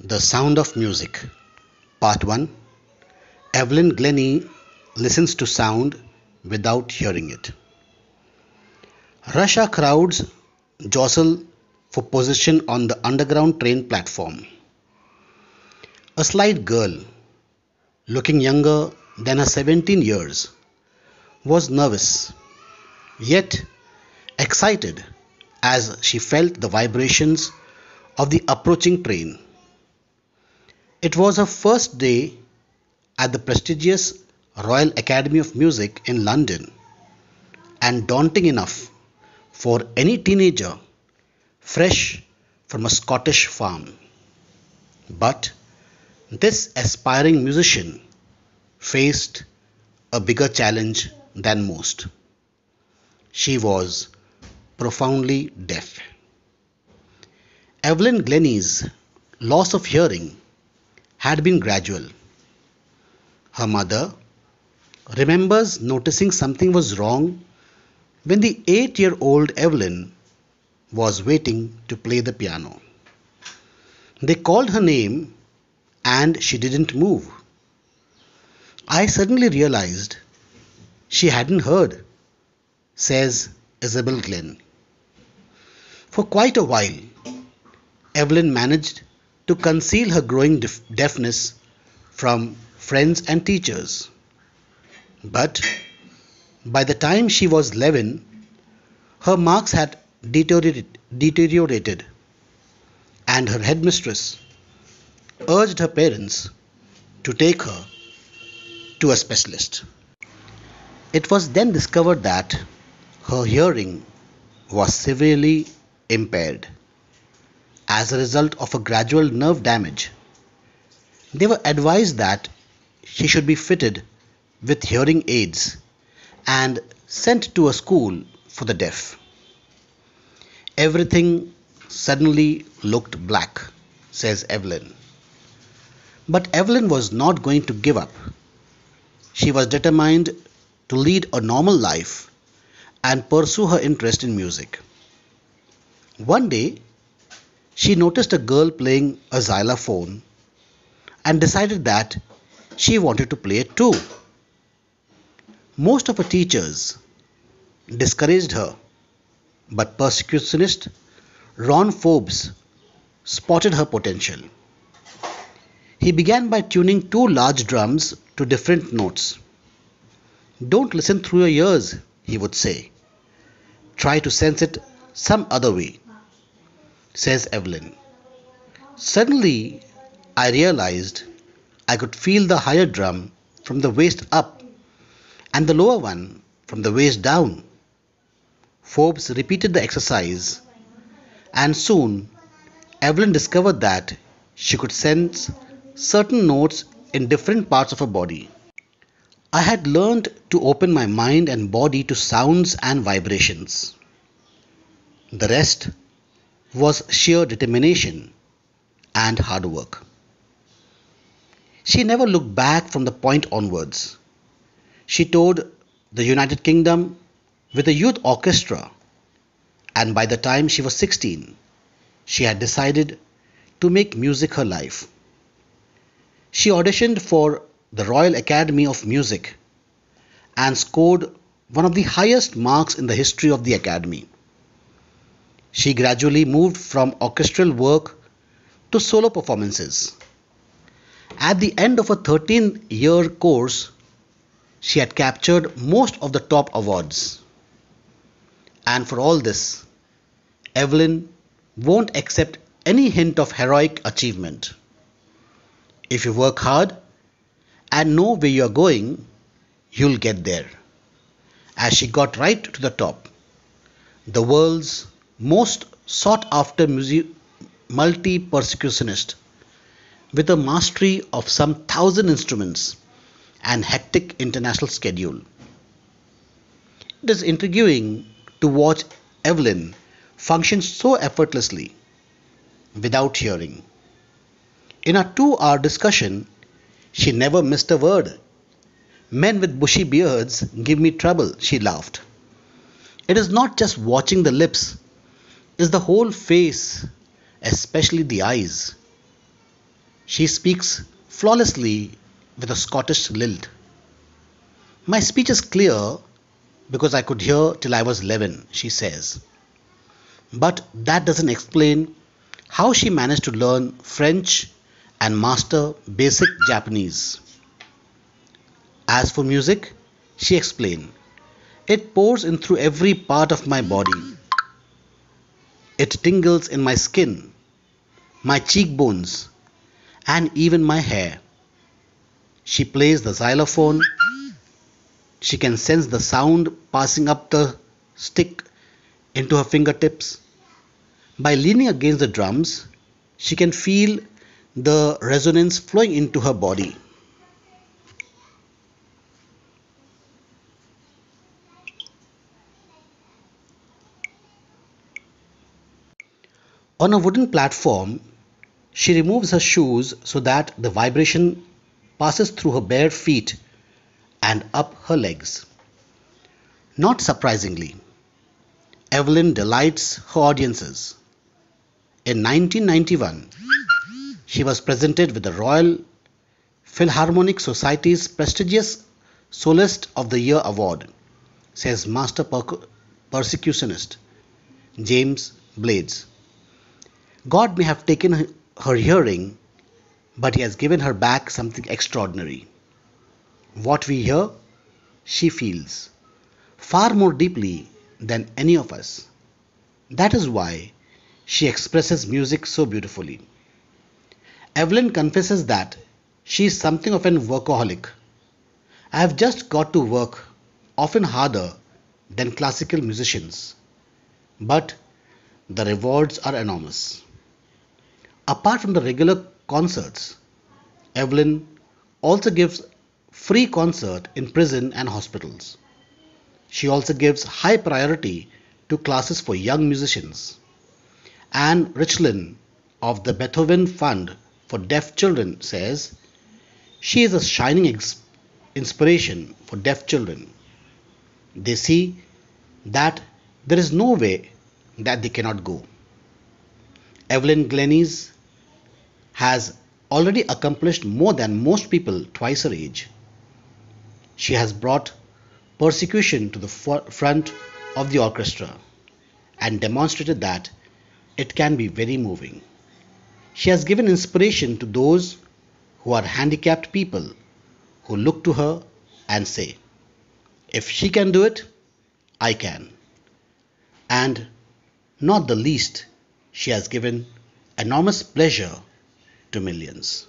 The Sound of Music, Part 1. Evelyn Glennie listens to sound without hearing it. Rush hour crowds jostle for position on the underground train platform. A slight girl, looking younger than her 17 years, was nervous, yet excited as she felt the vibrations of the approaching train. It was her first day at the prestigious Royal Academy of Music in London, and daunting enough for any teenager fresh from a Scottish farm. But this aspiring musician faced a bigger challenge than most. She was profoundly deaf. Evelyn Glennie's loss of hearing had been gradual. Her mother remembers noticing something was wrong when the 8-year-old Evelyn was waiting to play the piano. They called her name and she didn't move. I suddenly realized she hadn't heard, says Isabel Glenn. For quite a while, Evelyn managed to conceal her growing deafness from friends and teachers. But by the time she was 11, her marks had deteriorated, and her headmistress urged her parents to take her to a specialist. It was then discovered that her hearing was severely impaired as a result of a gradual nerve damage. They were advised that she should be fitted with hearing aids and sent to a school for the deaf. Everything suddenly looked black, says Evelyn. But Evelyn was not going to give up. She was determined to lead a normal life and pursue her interest in music. One day, she noticed a girl playing a xylophone and decided that she wanted to play it too. Most of her teachers discouraged her, but percussionist Ron Forbes spotted her potential. He began by tuning two large drums to different notes. "Don't listen through your ears," he would say. "Try to sense it some other way," says Evelyn. Suddenly, I realized I could feel the higher drum from the waist up and the lower one from the waist down. Forbes repeated the exercise, and soon Evelyn discovered that she could sense certain notes in different parts of her body. I had learned to open my mind and body to sounds and vibrations. The rest was sheer determination and hard work. She never looked back from the point onwards. She toured the United Kingdom with a youth orchestra, and by the time she was 16, she had decided to make music her life. She auditioned for the Royal Academy of Music and scored one of the highest marks in the history of the Academy. She gradually moved from orchestral work to solo performances. At the end of a 13-year course, she had captured most of the top awards. And for all this, Evelyn won't accept any hint of heroic achievement. If you work hard and know where you are going, you'll get there. As she got right to the top, the world's most sought after multi-percussionist, with a mastery of some 1,000 instruments and hectic international schedule. It is intriguing to watch Evelyn function so effortlessly without hearing. In our 2-hour discussion, she never missed a word. "Men with bushy beards give me trouble," she laughed. It is not just watching the lips, it's the whole face, especially the eyes. She speaks flawlessly with a Scottish lilt. My speech is clear because I could hear till I was 11, she says. But that doesn't explain how she managed to learn French and master basic Japanese. As for music, she explained, it pours in through every part of my body. It tingles in my skin, my cheekbones, and even my hair. She plays the xylophone. She can sense the sound passing up the stick into her fingertips. By leaning against the drums, she can feel the resonance flowing into her body. On a wooden platform, she removes her shoes so that the vibration passes through her bare feet and up her legs. Not surprisingly, Evelyn delights her audiences. In 1991, she was presented with the Royal Philharmonic Society's prestigious Soloist of the Year award, says master percussionist James Blades. God may have taken her hearing, but he has given her back something extraordinary. What we hear, she feels far more deeply than any of us. That is why she expresses music so beautifully. Evelyn confesses that she is something of an workaholic. I have just got to work, often harder than classical musicians, but the rewards are enormous. Apart from the regular concerts, Evelyn also gives free concert in prison and hospitals. She also gives high priority to classes for young musicians. Anne Richlin of the Beethoven Fund for Deaf Children says she is a shining inspiration for deaf children. They see that there is no way that they cannot go. Evelyn Glennies has already accomplished more than most people twice her age. She has brought persecution to the front of the orchestra and demonstrated that it can be very moving. She has given inspiration to those who are handicapped people who look to her and say, if she can do it, I can. And not the least, she has given enormous pleasure to millions.